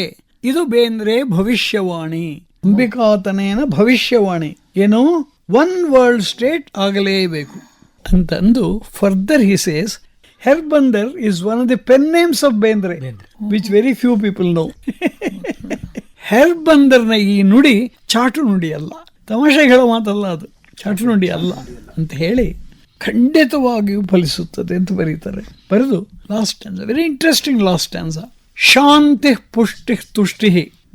ಇದು ಬೇಂದ್ರೆ ಭವಿಷ್ಯವಾಣಿ. ಅಂಬಿಕಾತನೆಯನ ಭವಿಷ್ಯವಾಣಿ ಏನು, ಒನ್ ವರ್ಲ್ಡ್ ಸ್ಟೇಟ್ ಆಗಲೇಬೇಕು ಅಂತಂದು further he says Herbandar is one of the pen names of Bendre which very few people know. ಹೆರ್ಬಂದರ್ನ ಈ ನುಡಿ ಚಾಟು ನುಡಿ ಅಲ್ಲ, ತಮಾಷೆ ಹೇಳೋ ಮಾತಲ್ಲ, ಅದು ಚಾಟು ನುಡಿ ಅಲ್ಲ ಅಂತ ಹೇಳಿ ಖಂಡಿತವಾಗಿಯೂ ಫಲಿಸುತ್ತದೆ ಅಂತ ಬರೀತಾರೆ. ಬರೆದು last stanza, very interesting last stanza. ಶಾಂತಿ ಪುಷ್ಟಿ ತುಷ್ಟಿ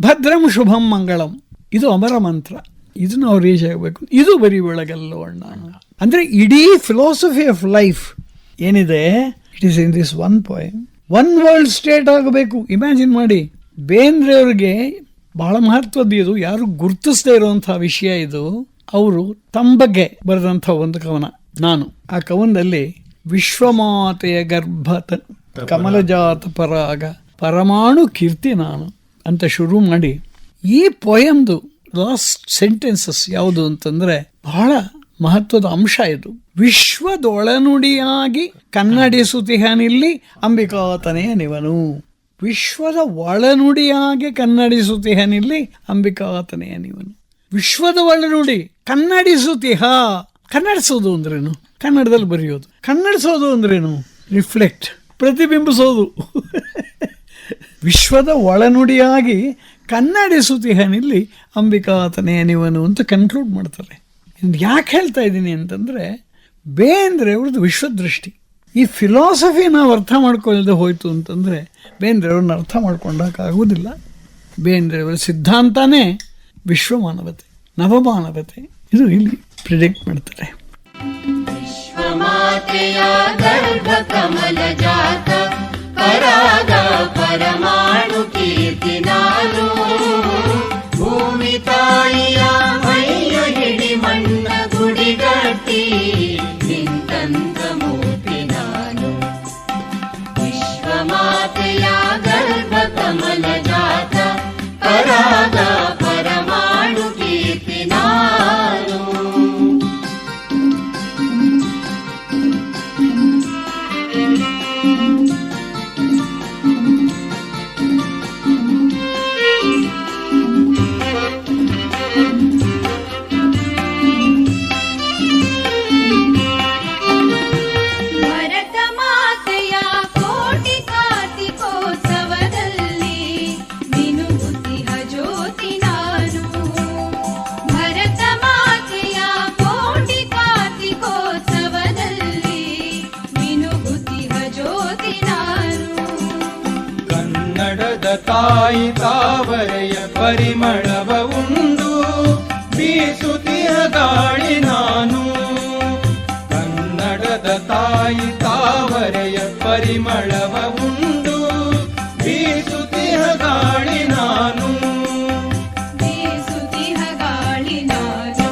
ಭದ್ರಂ ಶುಭಂ ಮಂಗಳಂ, ಇದು ಅಮರ ಮಂತ್ರ, ಇದು ನಾವು ರೀಚ್ ಆಗಬೇಕು. ಇದು ಬರೀ ಬೆಳಗಲ್ಲೋ ಅಣ್ಣ. ಅಂದ್ರೆ ಇಡೀ ಫಿಲಾಸಫಿ ಆಫ್ ಲೈಫ್ ಏನಿದೆ, it is in this one point. One world state ಆಗಬೇಕು. ಇಮ್ಯಾಜಿನ್ ಮಾಡಿ, ಬೇಂದ್ರೆ ಅವ್ರಿಗೆ ಬಹಳ ಮಹತ್ವದ್ದು, ಇದು ಯಾರು ಗುರುತಿಸದೇ ಇರುವಂತಹ ವಿಷಯ ಇದು. ಅವರು ತಮ್ಮ ಬಗ್ಗೆ ಬರೆದಂಥ ಒಂದು ಕವನ. ನಾನು ಆ ಕವನದಲ್ಲಿ ವಿಶ್ವಮಾತೆಯ ಗರ್ಭ ಕಮಲಜಾತ ಪರಾಗ ಪರಮಾಣು ಕೀರ್ತಿ ನಾನು ಅಂತ ಶುರು ಮಾಡಿ, ಈ ಪೊಯಮ್ದು ಲಾಸ್ಟ್ ಸೆಂಟೆನ್ಸಸ್ ಯಾವುದು ಅಂತಂದ್ರೆ ಬಹಳ ಮಹತ್ವದ ಅಂಶ ಇದು. ವಿಶ್ವದೊಳನುಡಿಯಾಗಿ ಕನ್ನಡಿಸುತ್ತಿಹನಿಲ್ಲಿ ಅಂಬಿಕಾತನೆಯ ನಿವನು. ವಿಶ್ವದ ಒಳನುಡಿಯಾಗಿ ಕನ್ನಡಿಸುತ್ತಿಹನಿಲ್ಲಿ ಅಂಬಿಕಾತನೆಯ ನಿವನು. ವಿಶ್ವದ ಒಳನುಡಿ ಕನ್ನಡಿಸುತ್ತಿಹ. ಕನ್ನಡಿಸೋದು ಅಂದ್ರೇನು? ಕನ್ನಡದಲ್ಲಿ ಬರೆಯೋದು. ಕನ್ನಡಿಸೋದು ಅಂದ್ರೇನು? ರಿಫ್ಲೆಕ್ಟ್, ಪ್ರತಿಬಿಂಬಿಸೋದು. ವಿಶ್ವದ ಒಳನುಡಿಯಾಗಿ ಕನ್ನಡಿಸುತ್ತಿಹನಿಲ್ಲಿ ಅಂಬಿಕಾತನೆಯ ನಿವನು ಅಂತ ಕನ್ಕ್ಲೂಡ್ ಮಾಡ್ತಾರೆ. ಯಾಕೆ ಹೇಳ್ತಾ ಇದ್ದೀನಿ ಅಂತಂದರೆ, ಬೇಂದ್ರೆ ಅವ್ರದ್ದು ವಿಶ್ವದೃಷ್ಟಿ. ಈ ಫಿಲಾಸಫಿ ನಾವು ಅರ್ಥ ಮಾಡ್ಕೊಳ್ಳದೆ ಹೋಯ್ತು ಅಂತಂದರೆ ಬೇಂದ್ರೆ ಅವ್ರನ್ನ ಅರ್ಥ ಮಾಡ್ಕೊಂಡಕ್ಕಾಗೋದಿಲ್ಲ. ಬೇಂದ್ರೆ ಅವರ ಸಿದ್ಧಾಂತನೇ ವಿಶ್ವಮಾನವತೆ, ನವಮಾನವತೆ. ಇದು ಇಲ್ಲಿ ಪ್ರಿಡಿಕ್ಟ್ ಮಾಡ್ತಾರೆ. ವಿಶ್ವಮಾತೆಯ ಗರ್ಭ ಕಮಲ ಜಾತ ಪರಾಗ ಪರಮಾಣು ಕೀರ್ತಿ ನಾನು. ಭೂಮಿ ತಾಯಿಯ ಮೈಯ ಹಿಡಿ ಮಣ್ಣ ಗುಡಿಗಟ್ಟಿ ನಿಂತಂತ ಮೂರ್ತಿ ನಾನು. ವಿಶ್ವಮಾತೆಯ ಗರ್ಭ ಕಮಲ ಜಾತ ಪರಾಗ ಪರಮಾಣು ಕೀರ್ತಿ ನಾನು. ತಾಯಿ ತಾವರೆಯ ಪರಿಮಳವ ಉಂಡು ಬೀಸುತ್ತಿಯ ಗಾಳಿ ನಾನು. ಕನ್ನಡದ ತಾಯಿ ತಾವರೆಯ ಪರಿಮಳವ ಉಂಡು ಬೀಸುತ್ತಿಯ ಗಾಳಿ ನಾನು. ಬೀಸುತ್ತಿಯ ಗಾಳಿ ನಾನು.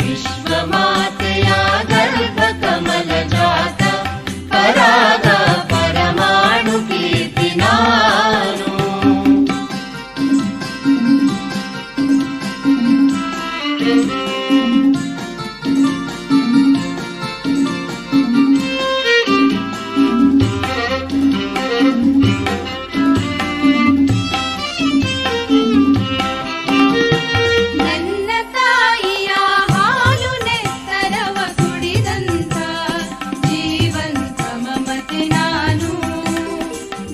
ವಿಶ್ವಮಾತೆಯ ಗರ್ಭ ಕಮಲ ಜಾತ ಪರಾಗ ಪರಮಾಣು ಕೀರ್ತಿ ನಾನು. ನನ್ನ ತಾಯಿಯ ಹಾಲು ನೆತ್ತರವ ಕುಡಿದಂತ ಜೀವಂತ ಮಮತೆ ನಾನು.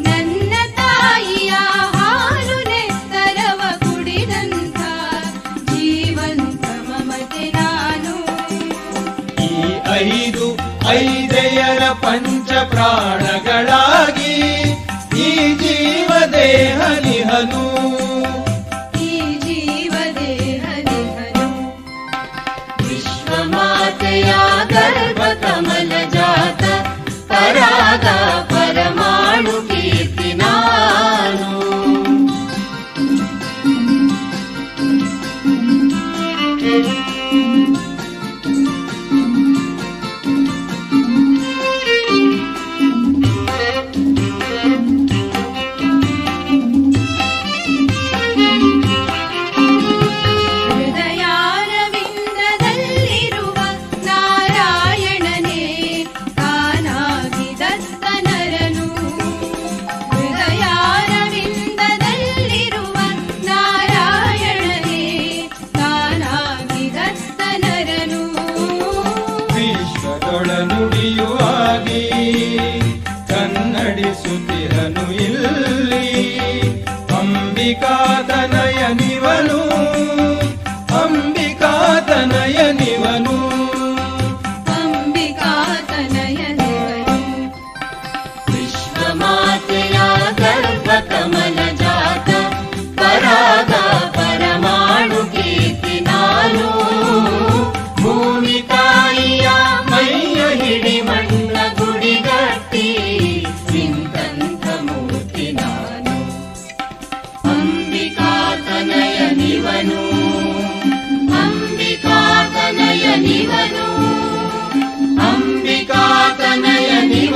ನನ್ನ ತಾಯಿಯ ಹಾಲು ನೆತ್ತರವ ಕುಡಿದಂತ ಜೀವಂತ ಮಮತೆ ನಾನು. ಈ ಐದೆಯರ ಪಂಚ ಪ್ರಾಣಗಳಾಗಿ ಈ ಜೀವ ದೇಹ ನಿಹನು. ಈ ಜೀವ ದೇಹ ನಿಹನು. ವಿಶ್ವಮಾತೆಯ ಗರ್ಭ ಕಮಲ ಜಾತ ಪರಾಗ ಪರಮಾಣು ಕೀರ್ತಿ ನಾನು.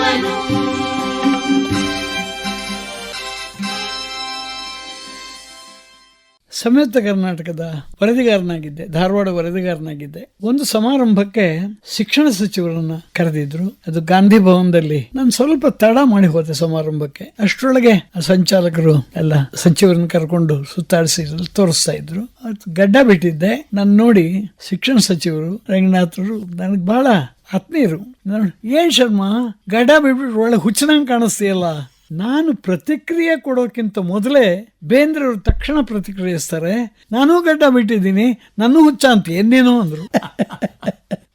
ನಾನು. ಸಮೇತ ಕರ್ನಾಟಕದ ವರದಿಗಾರನಾಗಿದ್ದೆ, ಧಾರವಾಡ ವರದಿಗಾರನಾಗಿದ್ದೆ. ಒಂದು ಸಮಾರಂಭಕ್ಕೆ ಶಿಕ್ಷಣ ಸಚಿವರನ್ನ ಕರೆದಿದ್ರು. ಅದು ಗಾಂಧಿ ಭವನದಲ್ಲಿ. ನಾನು ಸ್ವಲ್ಪ ತಡ ಮಾಡಿ ಹೋದೆ ಸಮಾರಂಭಕ್ಕೆ. ಅಷ್ಟರೊಳಗೆ ಸಂಚಾಲಕರು ಎಲ್ಲ ಸಚಿವರನ್ನ ಕರ್ಕೊಂಡು ಸುತ್ತಾಡಿಸಿ ತೋರಿಸ್ತಾ ಇದ್ರು. ಗಡ್ಡ ಬಿಟ್ಟಿದ್ದೆ. ನಾನು ನೋಡಿ ಶಿಕ್ಷಣ ಸಚಿವರು ರಂಗನಾಥರು ನನಗೆ ಬಹಳ ಆತ್ಮೀಯರು. ಏನ್ ಶರ್ಮಾ, ಗಡ್ಡ ಬಿಟ್ಬಿಟ್ಟು ಒಳ್ಳೆ ಹುಚ್ಚನಂಗ್ ಕಾಣಿಸ್ತೀಯಲ್ಲ. ನಾನು ಪ್ರತಿಕ್ರಿಯೆ ಕೊಡೋಕ್ಕಿಂತ ಮೊದಲೇ ಬೇಂದ್ರೆ ಅವರು ತಕ್ಷಣ ಪ್ರತಿಕ್ರಿಯಿಸ್ತಾರೆ. ನಾನೂ ಗಡ್ಡ ಬಿಟ್ಟಿದ್ದೀನಿ, ನನ್ನೂ ಹುಚ್ಚ ಅಂತ ಏನೇನೋ ಅಂದ್ರು.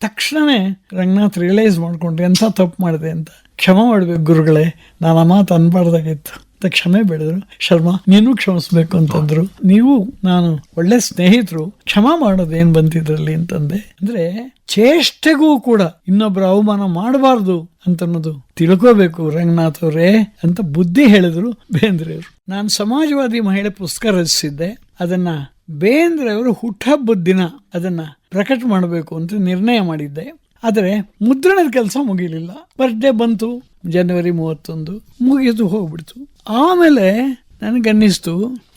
ತಕ್ಷಣನೇ ರಂಗನಾಥ್ ರಿಯಲೈಸ್ ಮಾಡ್ಕೊಂಡ್ರೆ ಎಂತ ತಪ್ಪು ಮಾಡಿದೆ ಅಂತ. ಕ್ಷಮೆ ಮಾಡ್ಬೇಕು ಗುರುಗಳೇ, ನಾನು ಆ ಮಾತು ಅನ್ಬಾರ್ದಾಗಿತ್ತು ಅಂತ ಕ್ಷಮೆ ಬೇಡಿದ್ರು. ಶರ್ಮಾ, ನೀನು ಕ್ಷಮಿಸ್ಬೇಕು ಅಂತಂದ್ರು. ನೀವು ನಾನು ಒಳ್ಳೆ ಸ್ನೇಹಿತರು, ಕ್ಷಮ ಮಾಡೋದು ಏನ್ ಬಂತಿದ್ರಲ್ಲಿ ಅಂತಂದೆ. ಅಂದ್ರೆ ಚೇಷ್ಟೆಗೂ ಕೂಡ ಇನ್ನೊಬ್ಬರ ಅವಮಾನ ಮಾಡಬಾರ್ದು ಅಂತ ಅನ್ನೋದು ತಿಳ್ಕೋಬೇಕು ರಂಗನಾಥ್ ಅವರೇ ಅಂತ ಬುದ್ಧಿ ಹೇಳಿದ್ರು ಬೇಂದ್ರೆ ಅವರು. ನಾನು ಸಮಾಜವಾದಿ ಮಹಿಳೆ ಪುಸ್ತಕ ರಚಿಸಿದ್ದೆ. ಅದನ್ನ ಬೇಂದ್ರೆ ಅವರು ಹುಟ್ಟಹಬ್ಬದ ದಿನ ಅದನ್ನ ಪ್ರಕಟ ಮಾಡಬೇಕು ಅಂತ ನಿರ್ಣಯ ಮಾಡಿದ್ದೆ. ಆದರೆ ಮುದ್ರಣದ ಕೆಲಸ ಮುಗಿಲಿಲ್ಲ. ಬರ್ಡೇ ಬಂತು ಜನವರಿ 31, ಮುಗಿದು ಹೋಗ್ಬಿಡ್ತು. ಆಮೇಲೆ ನನಗನ್ನಿಸ್ತು,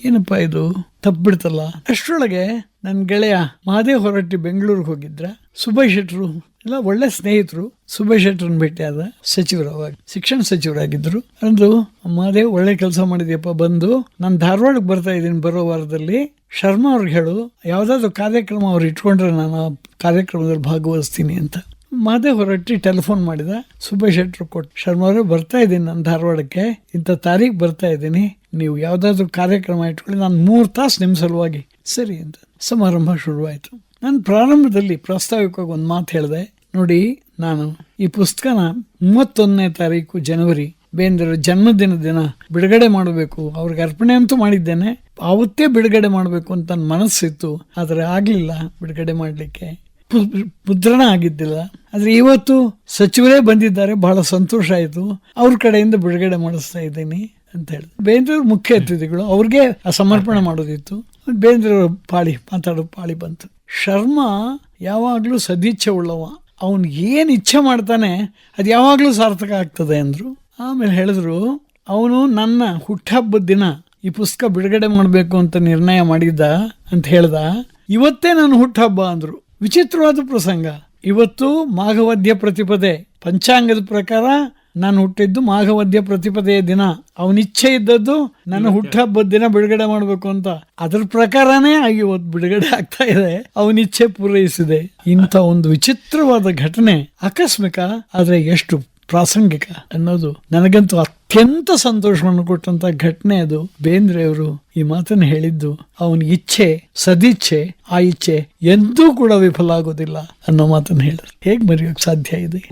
ಏನಪ್ಪಾ ಇದು ತಪ್ಪಿಬಿಡ್ತಲ್ಲ. ಅಷ್ಟರೊಳಗೆ ನನ್ನ ಗೆಳೆಯ ಮಹಾದೇವ್ ಹೊರಟ್ಟಿ ಬೆಂಗಳೂರಿಗೆ ಹೋಗಿದ್ರ. ಸುಭಾಷ್ ಶೆಟ್ಟರು ಎಲ್ಲ ಒಳ್ಳೆ ಸ್ನೇಹಿತರು. ಸುಭಾಷ್ ಶೆಟ್ಟರನ್ನ ಭೇಟಿ ಆದ. ಸಚಿವರು, ಅವಾಗ ಶಿಕ್ಷಣ ಸಚಿವರಾಗಿದ್ರು. ಅಂದ್ರು, ಮಹಾದೇವ್ ಒಳ್ಳೆ ಕೆಲಸ ಮಾಡಿದ್ಯಪ್ಪ, ಬಂದು ನಾನು ಧಾರವಾಡಕ್ಕೆ ಬರ್ತಾ ಇದ್ದೀನಿ ಬರೋ ವಾರದಲ್ಲಿ. ಶರ್ಮಾ ಅವ್ರಿಗೆ ಹೇಳು, ಯಾವ್ದಾದ್ರು ಕಾರ್ಯಕ್ರಮ ಅವ್ರು ಇಟ್ಕೊಂಡ್ರೆ ನಾನು ಆ ಕಾರ್ಯಕ್ರಮದಲ್ಲಿ ಭಾಗವಹಿಸ್ತೀನಿ ಅಂತ. ಮಹಾದೇವ್ ಹೊರಟ್ಟಿ ಟೆಲಿಫೋನ್ ಮಾಡಿದ. ಸುಭಾಷ್ ಶೆಟ್ಟರು ಕೊಟ್ಟು, ಶರ್ಮಾ ಅವರೇ ಬರ್ತಾ ಇದ್ದೀನಿ ನಾನು ಧಾರವಾಡಕ್ಕೆ, ಇಂಥ ತಾರೀಖ್ ಬರ್ತಾ ಇದ್ದೀನಿ, ನೀವು ಯಾವ್ದಾದ್ರು ಕಾರ್ಯಕ್ರಮ ಇಟ್ಕೊಳ್ಳಿ, ನಾನು 3 ತಾಸು ನಿಮ್ಮ ಸಲುವಾಗಿ. ಸರಿ ಅಂತ ಸಮಾರಂಭ ಶುರುವಾಯಿತು. ನಾನು ಪ್ರಾರಂಭದಲ್ಲಿ ಪ್ರಾಸ್ತಾವಿಕವಾಗಿ ಒಂದು ಮಾತು ಹೇಳಿದೆ. ನೋಡಿ, ನಾನು ಈ ಪುಸ್ತಕನ 31ನೇ ತಾರೀಕು ಜನವರಿ ಬೇಂದ್ರೆ ಜನ್ಮದಿನ ದಿನ ಬಿಡುಗಡೆ ಮಾಡಬೇಕು, ಅವ್ರಿಗೆ ಅರ್ಪಣೆ ಅಂತೂ ಮಾಡಿದ್ದೇನೆ, ಆವತ್ತೇ ಬಿಡುಗಡೆ ಮಾಡಬೇಕು ಅಂತ ನನ್ನ ಮನಸ್ಸಿತ್ತು. ಆದರೆ ಆಗಲಿಲ್ಲ ಬಿಡುಗಡೆ ಮಾಡಲಿಕ್ಕೆ, ಮುದ್ರಣ ಆಗಿದ್ದಿಲ್ಲ. ಆದ್ರೆ ಇವತ್ತು ಸಚಿವರೇ ಬಂದಿದ್ದಾರೆ, ಬಹಳ ಸಂತೋಷ ಆಯಿತು, ಅವ್ರ ಕಡೆಯಿಂದ ಬಿಡುಗಡೆ ಮಾಡಿಸ್ತಾ ಇದ್ದೀನಿ ಅಂತ ಹೇಳಿ. ಬೇಂದ್ರೆ ಮುಖ್ಯ ಅತಿಥಿಗಳು, ಅವ್ರಿಗೆ ಸಮರ್ಪಣೆ ಮಾಡೋದಿತ್ತು. ಬೇಂದ್ರೆ ಮಾತಾಡೋ ಪಾಳಿ ಬಂತು. ಶರ್ಮಾ ಯಾವಾಗ್ಲೂ ಸದಿಚ್ಛೆ ಉಳ್ಳವ, ಅವನ್ ಏನ್ ಇಚ್ಛೆ ಮಾಡ್ತಾನೆ ಅದು ಯಾವಾಗ್ಲೂ ಸಾರ್ಥಕ ಆಗ್ತದೆ ಅಂದ್ರು. ಆಮೇಲೆ ಹೇಳಿದ್ರು, ಅವನು ನನ್ನ ಹುಟ್ಟಹಬ್ಬದ ದಿನ ಈ ಪುಸ್ತಕ ಬಿಡುಗಡೆ ಮಾಡಬೇಕು ಅಂತ ನಿರ್ಣಯ ಮಾಡಿದ್ದ ಅಂತ ಹೇಳ್ದ. ಇವತ್ತೇ ನನ್ನ ಹುಟ್ಟಹಬ್ಬ ಅಂದ್ರು. ವಿಚಿತ್ರವಾದ ಪ್ರಸಂಗ. ಇವತ್ತು ಮಾಘವದ್ಯ ಪ್ರತಿಪದೆ, ಪಂಚಾಂಗದ ಪ್ರಕಾರ ನಾನು ಹುಟ್ಟಿದ್ದು ಮಾಘವದ್ಯ ಪ್ರತಿಪದೆಯ ದಿನ. ಅವನಿಚ್ಛೆ ಇದ್ದದ್ದು ನನ್ನ ಹುಟ್ಟಹಬ್ಬದ ದಿನ ಬಿಡುಗಡೆ ಮಾಡಬೇಕು ಅಂತ. ಅದ್ರ ಪ್ರಕಾರನೇ ಇವತ್ತು ಬಿಡುಗಡೆ ಆಗ್ತಾ ಇದೆ. ಅವನಿಚ್ಛೆ ಪೂರೈಸಿದೆ. ಇಂಥ ಒಂದು ವಿಚಿತ್ರವಾದ ಘಟನೆ, ಆಕಸ್ಮಿಕ ಆದ್ರೆ ಎಷ್ಟು ಪ್ರಾಸಂಗಿಕ ಅನ್ನೋದು ನನಗಂತೂ ಅತ್ಯಂತ ಸಂತೋಷವನ್ನು ಕೊಟ್ಟಂತ ಘಟನೆ ಅದು. ಬೇಂದ್ರೆ ಅವರು ಈ ಮಾತನ್ನು ಹೇಳಿದ್ದು, ಅವನ ಇಚ್ಛೆ ಸದಿಚ್ಛೆ, ಆ ಇಚ್ಛೆ ಎಂದೂ ಕೂಡ ವಿಫಲ ಆಗೋದಿಲ್ಲ ಅನ್ನೋ ಮಾತನ್ನು ಹೇಳಿದ್ರು. ಹೇಗೆ ಮರೆಯೋಕೆ ಸಾಧ್ಯ ಇದೆ?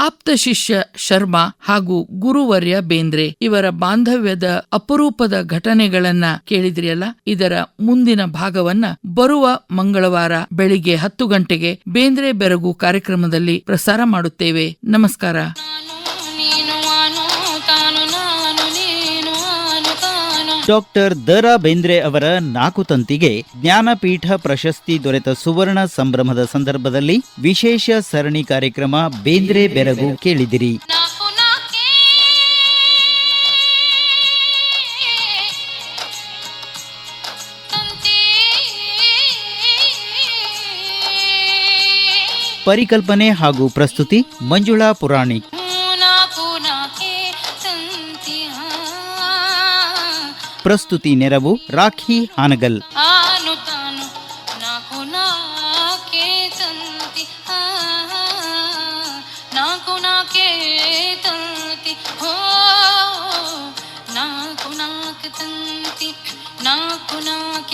ಆಪ್ತ ಶಿಷ್ಯ ಶರ್ಮಾ ಹಾಗೂ ಗುರುವರ್ಯ ಬೇಂದ್ರೆ ಇವರ ಬಾಂಧವ್ಯದ ಅಪರೂಪದ ಘಟನೆಗಳನ್ನ ಕೇಳಿದ್ರಿಯಲ್ಲ. ಇದರ ಮುಂದಿನ ಭಾಗವನ್ನ ಬರುವ ಮಂಗಳವಾರ ಬೆಳಿಗ್ಗೆ 10 ಗಂಟೆಗೆ ಬೇಂದ್ರೆ ಬೆರಗು ಕಾರ್ಯಕ್ರಮದಲ್ಲಿ ಪ್ರಸಾರ ಮಾಡುತ್ತೇವೆ. ನಮಸ್ಕಾರ. ಡಾಕ್ಟರ್ ದ.ರಾ. ಬೇಂದ್ರೆ ಅವರ 4 ತಂತಿಗೆ ಜ್ಞಾನಪೀಠ ಪ್ರಶಸ್ತಿ ದೊರೆತ ಸುವರ್ಣ ಸಂಭ್ರಮದ ಸಂದರ್ಭದಲ್ಲಿ ವಿಶೇಷ ಸರಣಿ ಕಾರ್ಯಕ್ರಮ ಬೇಂದ್ರೆ ಬೆರಗು ಕೇಳಿದಿರಿ. ಪರಿಕಲ್ಪನೆ ಹಾಗೂ ಪ್ರಸ್ತುತಿ ಮಂಜುಳಾ ಪುರಾಣಿಕ್. ಪ್ರಸ್ತುತಿ ನೆರವು ರಾಖಿ ಹಾನಗಲ್.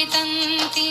ತಂತಿ